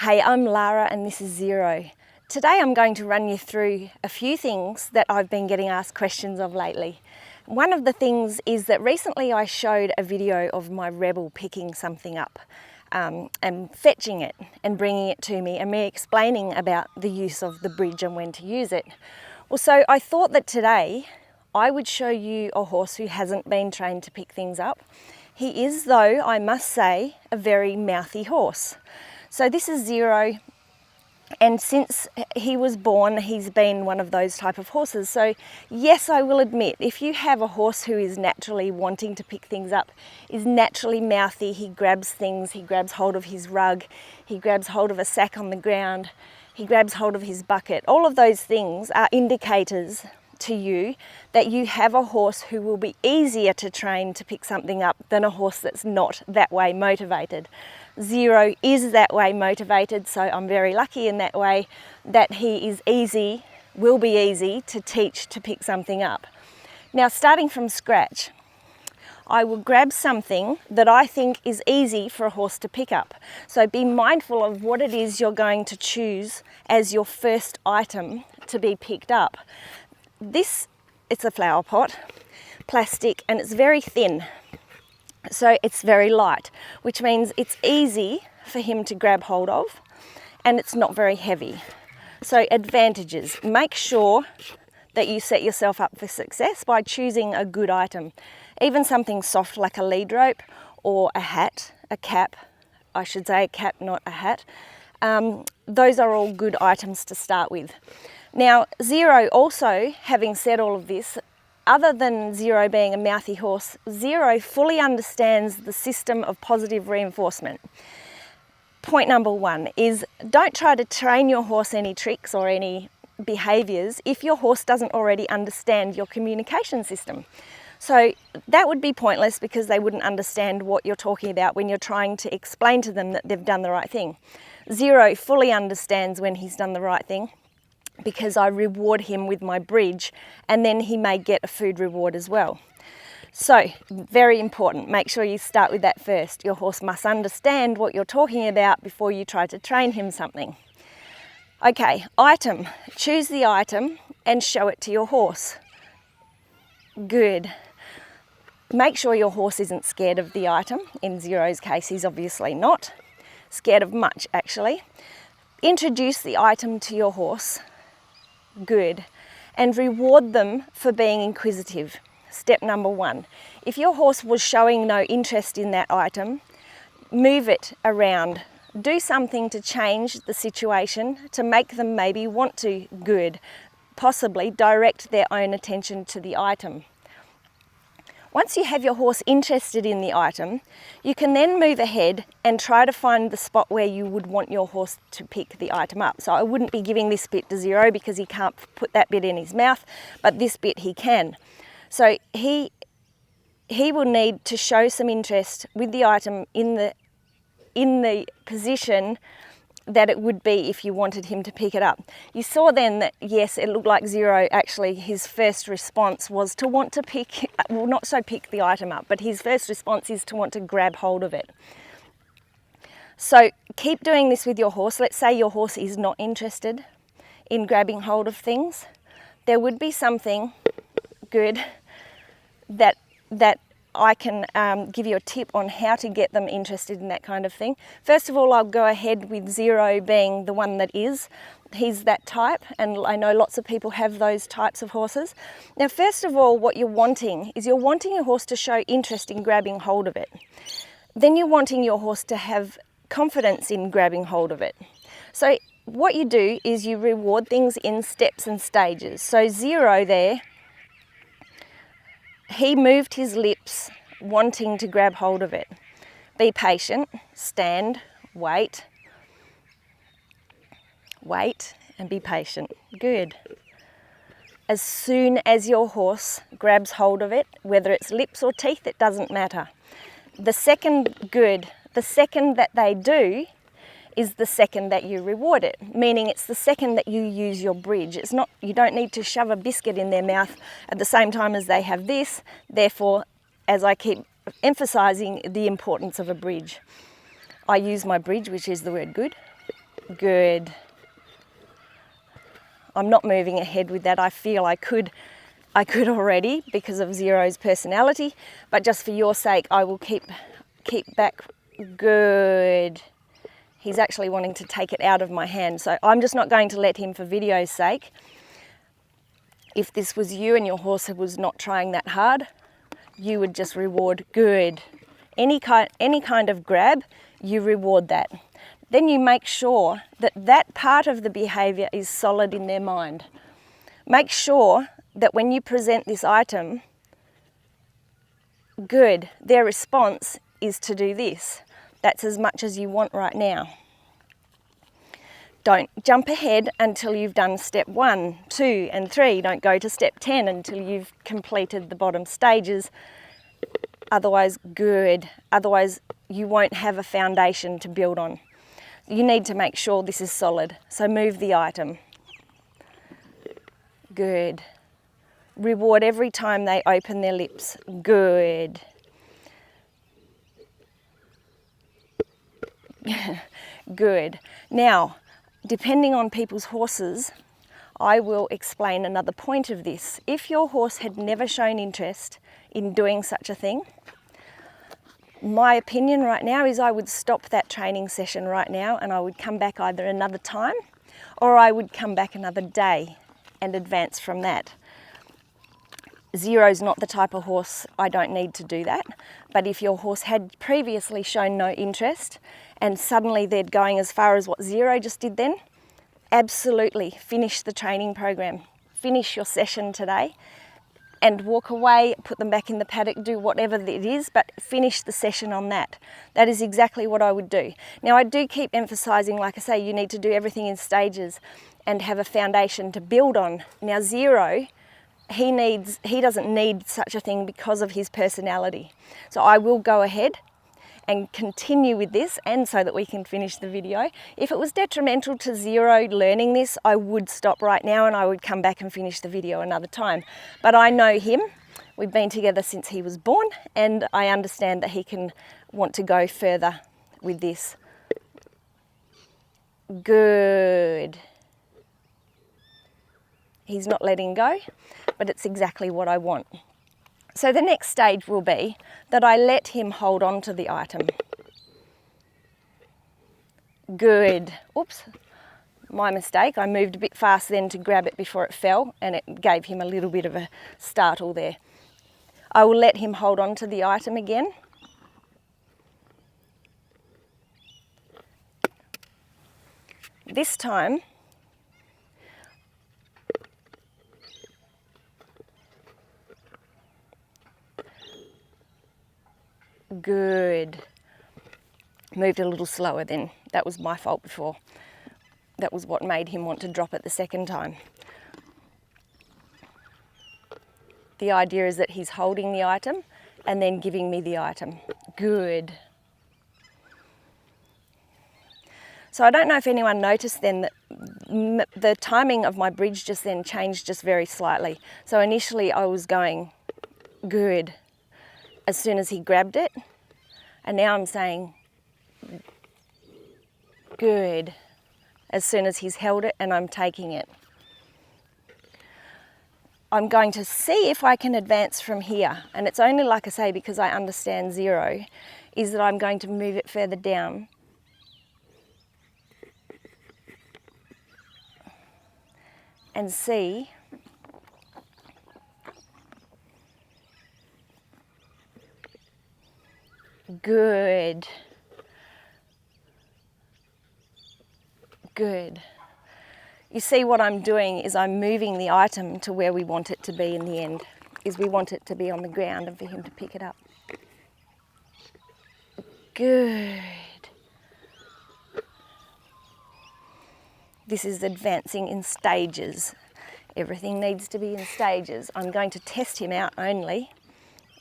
Hey, I'm Lara and this is Zero. Today I'm going to run you through a few things that I've been getting asked questions of lately. One of the things is that recently I showed a video of my Rebel picking something up and fetching it and bringing it to me and me explaining about the use of the bridge and when to use it. Well, so I thought that today I would show you a horse who hasn't been trained to pick things up. He is, though, I must say, a very mouthy horse. So this is Zero, and since he was born, he's been one of those type of horses. So yes, I will admit, if you have a horse who is naturally wanting to pick things up, is naturally mouthy, he grabs things, he grabs hold of his rug, he grabs hold of a sack on the ground, he grabs hold of his bucket, all of those things are indicators to you that you have a horse who will be easier to train to pick something up than a horse that's not that way motivated. Zero is that way motivated, so I'm very lucky in that way that he is easy, will be easy to teach to pick something up. Now, starting from scratch, I will grab something that I think is easy for a horse to pick up. So be mindful of what it is you're going to choose as your first item to be picked up. It's a flower pot, plastic, and it's very thin. So it's very light, which means it's easy for him to grab hold of, and it's not very heavy. So advantages: make sure that you set yourself up for success by choosing a good item. Even something soft like a lead rope or a hat, a cap, I should say a cap, not a hat. Those are all good items to start with. Now, Zero also, having said all of this, other than Zero being a mouthy horse, Zero fully understands the system of positive reinforcement. Point number one is don't try to train your horse any tricks or any behaviours if your horse doesn't already understand your communication system. So that would be pointless because they wouldn't understand what you're talking about when you're trying to explain to them that they've done the right thing. Zero fully understands when he's done the right thing, because I reward him with my bridge, and then he may get a food reward as well. So, very important, make sure you start with that first. Your horse must understand what you're talking about before you try to train him something. Okay, item. Choose the item and show it to your horse. Good. Make sure your horse isn't scared of the item. In Zero's case, he's obviously not. Scared of much, actually. Introduce the item to your horse. Good. And reward them for being inquisitive. Step number one. If your horse was showing no interest in that item, move it around. Do something to change the situation to make them maybe want to. Good. Possibly direct their own attention to the item. Once you have your horse interested in the item, you can then move ahead and try to find the spot where you would want your horse to pick the item up. So I wouldn't be giving this bit to Zero because he can't put that bit in his mouth, but this bit he can. So he will need to show some interest with the item in the position that it would be if you wanted him to pick it up. You saw then that, yes, it looked like Zero, actually, his first response was to want to pick, well, not so pick the item up, but his first response is to want to grab hold of it. So keep doing this with your horse. Let's say your horse is not interested in grabbing hold of things. There would be something good that I can give you a tip on how to get them interested in that kind of thing. First of all, I'll go ahead with Zero being the one that is. He's that type, and I know lots of people have those types of horses. Now, first of all, what you're wanting is you're wanting your horse to show interest in grabbing hold of it. Then you're wanting your horse to have confidence in grabbing hold of it. So what you do is you reward things in steps and stages. So Zero there, he moved his lips wanting to grab hold of it. Be patient, stand, wait, and be patient. Good. As soon as your horse grabs hold of it, whether it's lips or teeth, it doesn't matter. The second that they do is the second that you reward it, meaning it's the second that you use your bridge. It's not, you don't need to shove a biscuit in their mouth at the same time as they have this. Therefore, as I keep emphasizing the importance of a bridge, I use my bridge, which is the word good, Good. I'm not moving ahead with that. I feel I could already because of Zero's personality, but just for your sake, I will keep back. Good. He's actually wanting to take it out of my hand, so I'm just not going to let him for video's sake. If this was you and your horse was not trying that hard, you would just reward. Good. Any kind of grab, you reward that. Then you make sure that that part of the behaviour is solid in their mind. Make sure that when you present this item, good, their response is to do this. That's as much as you want right now. Don't jump ahead until you've done step 1, 2 and 3. Don't go to step 10 until you've completed the bottom stages. Otherwise, good. Otherwise, you won't have a foundation to build on. You need to make sure this is solid. So move the item. Good. Reward every time they open their lips. Good. Good. Now, depending on people's horses, I will explain another point of this. If your horse had never shown interest in doing such a thing, my opinion right now is I would stop that training session right now and I would come back either another time or I would come back another day and advance from that. Zero's not the type of horse I don't need to do that, but if your horse had previously shown no interest and suddenly they're going as far as what Zero just did then, absolutely finish the training program. Finish your session today and walk away, put them back in the paddock, do whatever it is, but finish the session on that. That is exactly what I would do. Now I do keep emphasising, like I say, you need to do everything in stages and have a foundation to build on. Now Zero, he doesn't need such a thing because of his personality. So I will go ahead and continue with this, and so that we can finish the video. If it was detrimental to Zero learning this, I would stop right now and I would come back and finish the video another time. But I know him, we've been together since he was born, and I understand that he can want to go further with this. Good. He's not letting go, but it's exactly what I want. So the next stage will be that I let him hold on to the item. Good. Oops, my mistake. I moved a bit fast then to grab it before it fell, and it gave him a little bit of a startle there. I will let him hold on to the item again. This time, good. Moved a little slower then. That was my fault before. That was what made him want to drop it the second time. The idea is that he's holding the item and then giving me the item. Good. So I don't know if anyone noticed then that the timing of my bridge just then changed just very slightly. So initially I was going good as soon as he grabbed it, and now I'm saying good as soon as he's held it and I'm taking it. I'm going to see if I can advance from here, and it's only, like I say, because I understand Zero, is that I'm going to move it further down and see good. Good. You see, what I'm doing is I'm moving the item to where we want it to be in the end, is we want it to be on the ground and for him to pick it up. Good. This is advancing in stages. Everything needs to be in stages. I'm going to test him out only.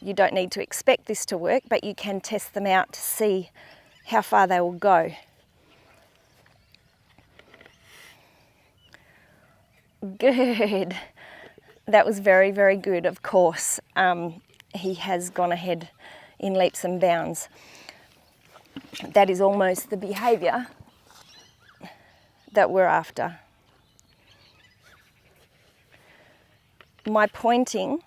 You don't need to expect this to work, but you can test them out to see how far they will go. Good. That was very, very good. Of course, he has gone ahead in leaps and bounds. That is almost the behaviour that we're after. My pointing,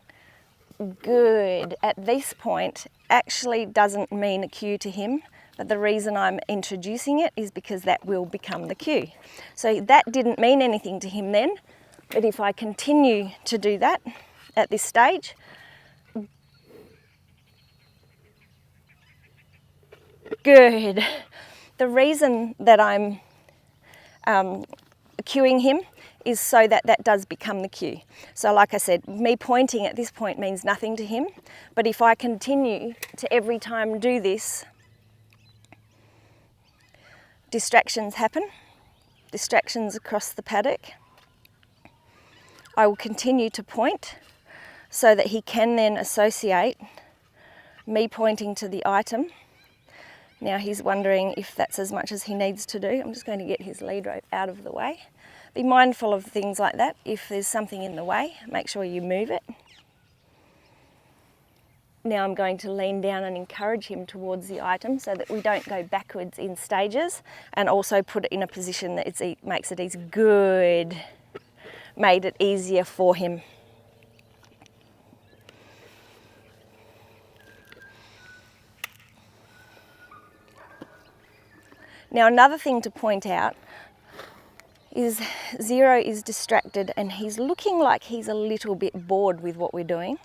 good, at this point actually doesn't mean a cue to him, but the reason I'm introducing it is because that will become the cue. So that didn't mean anything to him then, but if I continue to do that at this stage, good. The reason that I'm cueing him is so that that does become the cue. So like I said, me pointing at this point means nothing to him, but if I continue to every time do this, distractions happen, distractions across the paddock. I will continue to point so that he can then associate me pointing to the item. Now he's wondering if that's as much as he needs to do. I'm just going to get his lead rope out of the way. Be mindful of things like that. If there's something in the way, make sure you move it. Now I'm going to lean down and encourage him towards the item so that we don't go backwards in stages, and also put it in a position that makes it easy. Good. Made it easier for him. Now another thing to point out is Zero is distracted and he's looking like he's a little bit bored with what we're doing.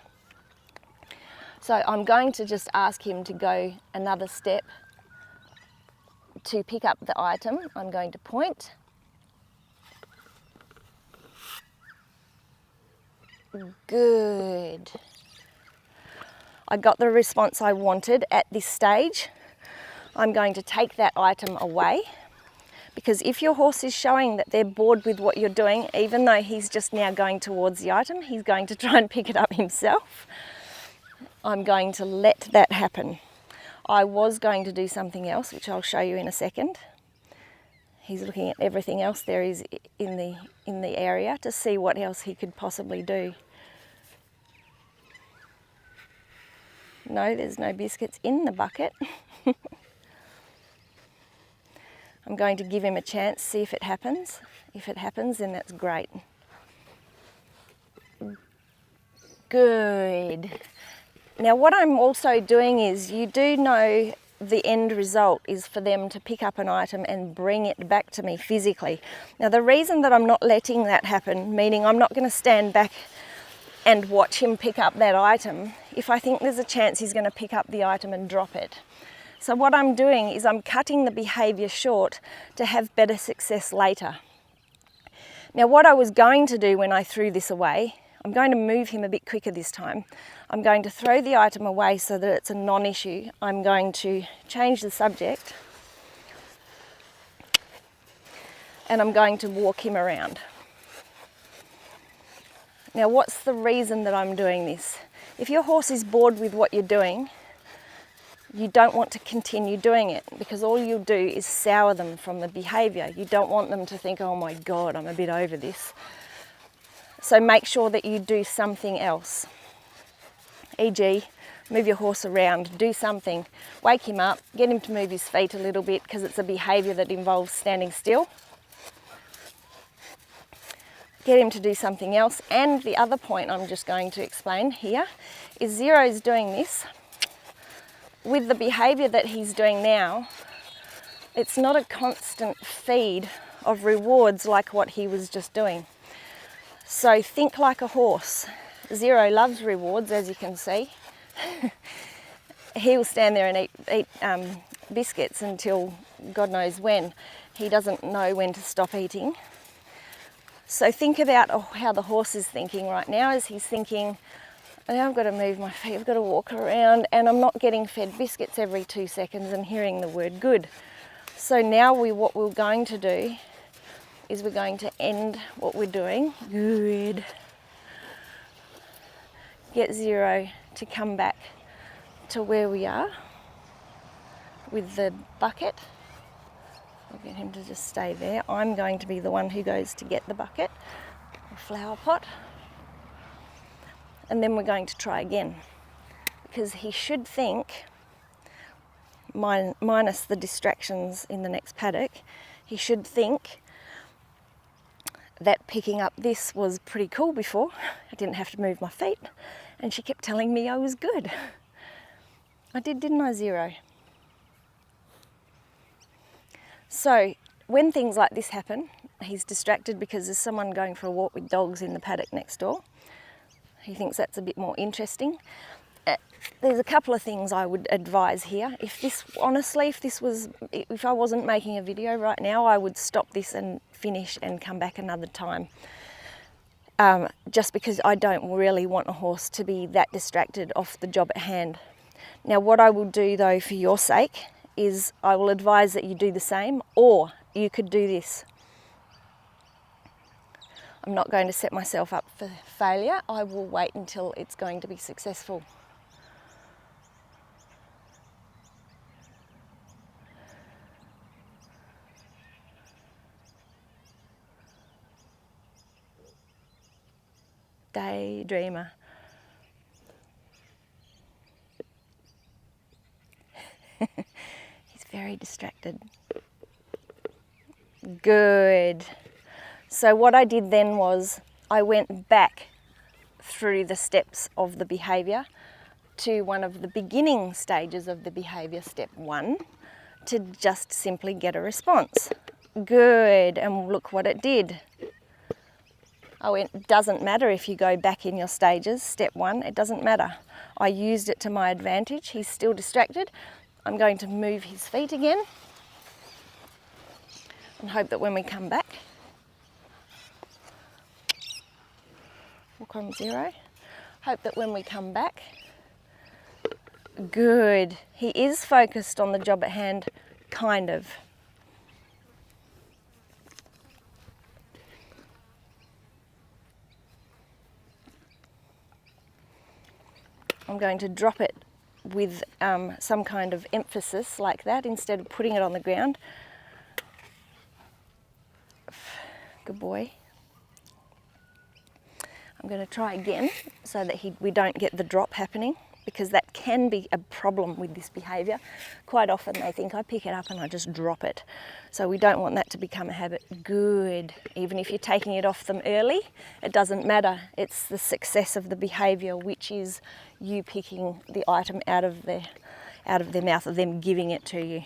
So I'm going to just ask him to go another step to pick up the item. I'm going to point. Good. I got the response I wanted at this stage. I'm going to take that item away, because if your horse is showing that they're bored with what you're doing, even though he's just now going towards the item, he's going to try and pick it up himself. I'm going to let that happen. I was going to do something else, which I'll show you in a second. He's looking at everything else there is in the area to see what else he could possibly do. No, there's no biscuits in the bucket. I'm going to give him a chance, see if it happens. If it happens, then that's great. Good. Now what I'm also doing is, you do know the end result is for them to pick up an item and bring it back to me physically. Now the reason that I'm not letting that happen, meaning I'm not going to stand back and watch him pick up that item, if I think there's a chance he's going to pick up the item and drop it. So what I'm doing is I'm cutting the behaviour short to have better success later. Now what I was going to do when I threw this away, I'm going to move him a bit quicker this time. I'm going to throw the item away so that it's a non-issue. I'm going to change the subject and I'm going to walk him around. Now what's the reason that I'm doing this? If your horse is bored with what you're doing, you don't want to continue doing it, because all you'll do is sour them from the behaviour. You don't want them to think, oh my God, I'm a bit over this. So make sure that you do something else. E.g., move your horse around, do something. Wake him up, get him to move his feet a little bit, because it's a behaviour that involves standing still. Get him to do something else. And the other point I'm just going to explain here is Zero's doing this. With the behaviour that he's doing now, it's not a constant feed of rewards like what he was just doing. So think like a horse. Zero loves rewards, as you can see. He will stand there and eat biscuits until God knows when. He doesn't know when to stop eating. So think about how the horse is thinking right now. As he's thinking, now I've got to move my feet, I've got to walk around, and I'm not getting fed biscuits every 2 seconds and hearing the word good. So now what we're going to do is we're going to end what we're doing. Good. Get Zero to come back to where we are with the bucket. I'll get him to just stay there. I'm going to be the one who goes to get the bucket, the flower pot. And then we're going to try again, because he should think, minus the distractions in the next paddock, he should think that picking up this was pretty cool before. I didn't have to move my feet, and she kept telling me I was good. I did, didn't I, Zero? So when things like this happen, he's distracted because there's someone going for a walk with dogs in the paddock next door. He thinks that's a bit more interesting. There's a couple of things I would advise here. Honestly, if I wasn't making a video right now, I would stop this and finish and come back another time. Just because I don't really want a horse to be that distracted off the job at hand. Now, what I will do though, for your sake, is I will advise that you do the same, or you could do this. I'm not going to set myself up for failure. I will wait until it's going to be successful. Daydreamer. He's very distracted. Good. So what I did then was I went back through the steps of the behaviour to one of the beginning stages of the behaviour, step 1, to just simply get a response. Good. And look what it did. It doesn't matter if you go back in your stages, step 1, it doesn't matter. I used it to my advantage. He's still distracted. I'm going to move his feet again and hope that when we come back, walk on Zero, hope that when we come back, good. He is focused on the job at hand, kind of. I'm going to drop it with some kind of emphasis like that instead of putting it on the ground. Good boy. I'm going to try again so that we don't get the drop happening, because that can be a problem with this behaviour. Quite often they think I pick it up and I just drop it. So we don't want that to become a habit. Good. Even if you're taking it off them early, it doesn't matter. It's the success of the behaviour, which is you picking the item out of their mouth, or them giving it to you.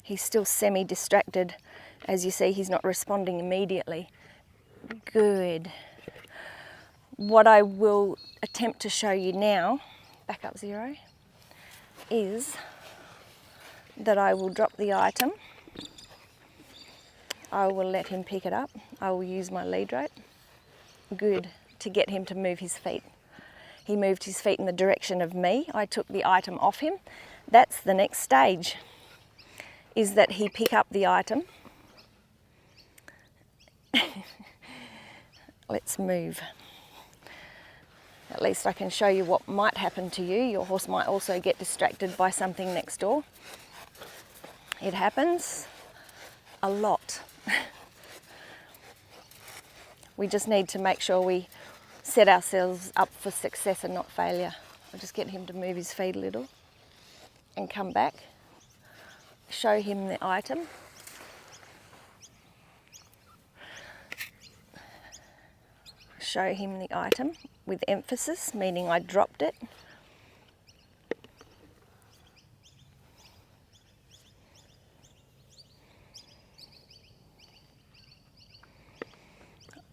He's still semi-distracted. As you see, he's not responding immediately. Good. What I will attempt to show you now, back up Zero, is that I will drop the item. I will let him pick it up. I will use my lead rope. Good. To get him to move his feet. He moved his feet in the direction of me. I took the item off him. That's the next stage, is that he pick up the item. Let's move. At least I can show you what might happen to you. Your horse might also get distracted by something next door. It happens a lot. We just need to make sure we set ourselves up for success and not failure. I'll just get him to move his feet a little and come back. Show him the item. Show him the item with emphasis, meaning I dropped it.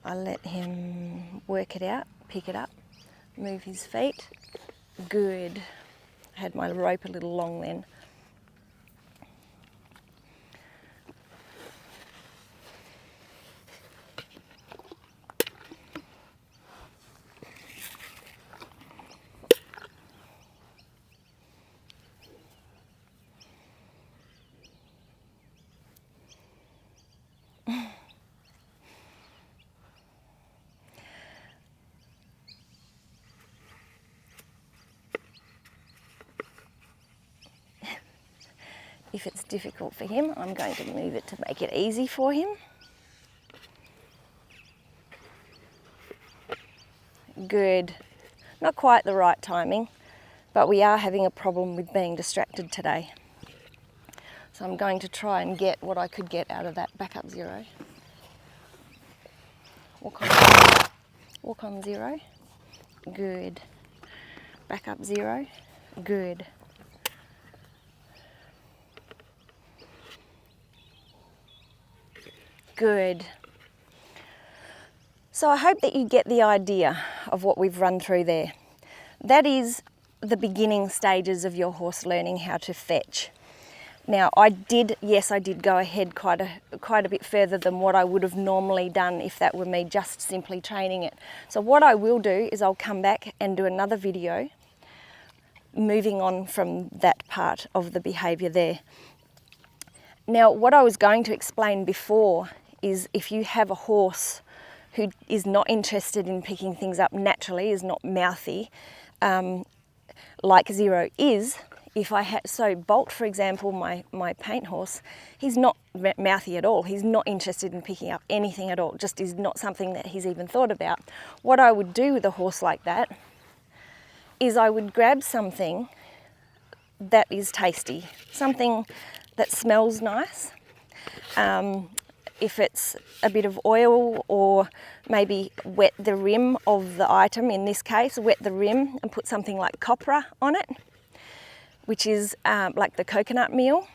I let him work it out, pick it up, move his feet. Good. I had my rope a little long then. If it's difficult for him, I'm going to move it to make it easy for him. Good. Not quite the right timing, but we are having a problem with being distracted today. So I'm going to try and get what I could get out of that. Back up 0. Walk on 0. Good. Back up 0. Good. Good. So I hope that you get the idea of what we've run through there. That is the beginning stages of your horse learning how to fetch. Now I did go ahead quite a bit further than what I would have normally done if that were me just simply training it. So what I will do is I'll come back and do another video moving on from that part of the behaviour there. Now what I was going to explain before is if you have a horse who is not interested in picking things up naturally, is not mouthy, like 0 is, so Bolt, for example, my paint horse, he's not mouthy at all. He's not interested in picking up anything at all. Just is not something that he's even thought about. What I would do with a horse like that is I would grab something that is tasty, something that smells nice. If it's a bit of oil, or maybe wet the rim of the item, in this case, wet the rim and put something like copra on it, which is like the coconut meal.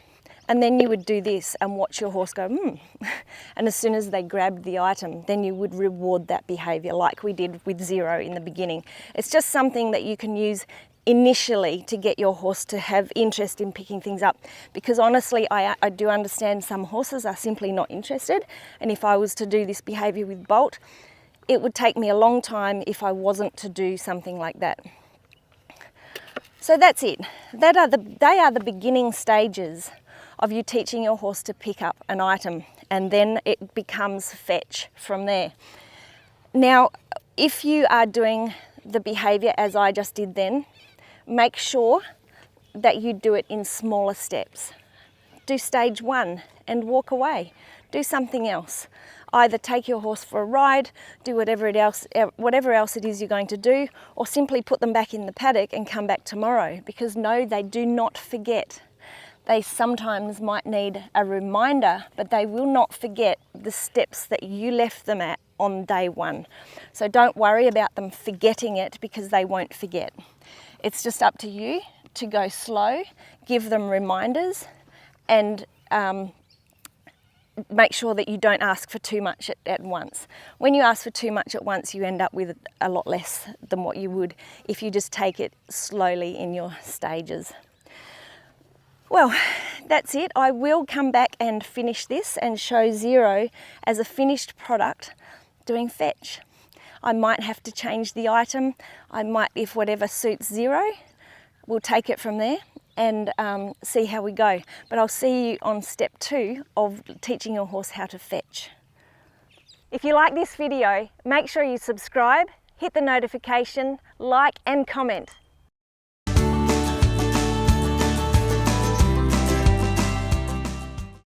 And then you would do this and watch your horse go, And as soon as they grabbed the item, then you would reward that behaviour like we did with 0 in the beginning. It's just something that you can use initially to get your horse to have interest in picking things up, because honestly I do understand some horses are simply not interested, and if I was to do this behaviour with Bolt, it would take me a long time if I wasn't to do something like that. So that's it. They are the beginning stages of you teaching your horse to pick up an item, and then it becomes fetch from there. Now if you are doing the behaviour as I just did then, make sure that you do it in smaller steps. Do stage 1 and walk away. Do something else. Either take your horse for a ride, do whatever else it is you're going to do, or simply put them back in the paddock and come back tomorrow, because no, they do not forget. They sometimes might need a reminder, but they will not forget the steps that you left them at on day 1. So don't worry about them forgetting it, because they won't forget. It's just up to you to go slow, give them reminders, and make sure that you don't ask for too much at once. When you ask for too much at once, you end up with a lot less than what you would if you just take it slowly in your stages. Well, that's it. I will come back and finish this and show 0 as a finished product doing fetch. I might have to change the item. I might, if whatever suits 0, we'll take it from there and see how we go. But I'll see you on step 2 of teaching your horse how to fetch. If you like this video, make sure you subscribe, hit the notification, like and comment.